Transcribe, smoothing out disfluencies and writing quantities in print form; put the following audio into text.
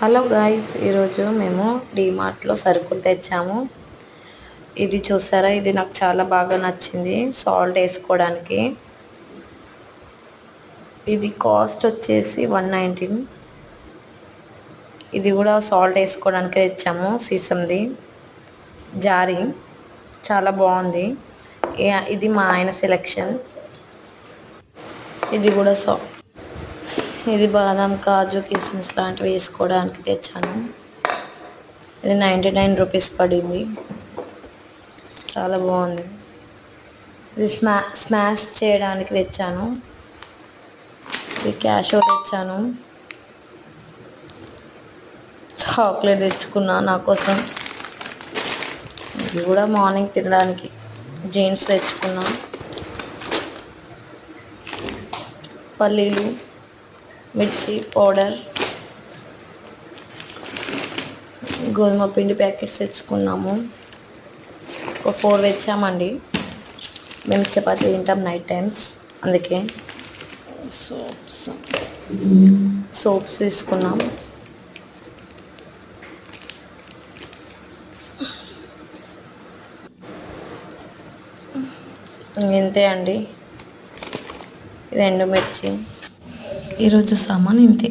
Hello guys, ఈరోజు మేము డీమార్ట్లో సరుకులు తెచ్చాము. ఇది చూసారా, ఇది నాకు చాలా బాగా నచ్చింది. సాల్ట్ వేసుకోవడానికి ఇది కాస్ట్ వచ్చేసి 119. ఇది కూడా సాల్ట్ వేసుకోవడానికి తెచ్చాము. సీసంది జారీ చాలా బాగుంది. ఇది మా ఆయన సెలెక్షన్. ఇది కూడా ఇది బాదం, కాజు, కిస్మిస్ లాంటివి వేసుకోవడానికి తెచ్చాను. ఇది 99 రూపీస్ పడింది. చాలా బాగుంది. ఇది స్మాష్ చేయడానికి తెచ్చాను. ఇది క్యాషో తెచ్చాను. చాక్లెట్ తెచ్చుకున్నా నా కోసం. ఇది కూడా మార్నింగ్ తినడానికి. జీన్స్ తెచ్చుకున్నా. పల్లీలు, మిర్చి పౌడర్, గోధుమ పిండి ప్యాకెట్స్ తెచ్చుకున్నాము. ఒక 4 తెచ్చామండి. మేము చపాతీ తింటాం నైట్ టైమ్స్, అందుకే. సోప్స్ తీసుకున్నాం. ఇంతే అండి. ఇది ఎండుమిర్చి. ఈరోజు సామాన్ ఇంతే.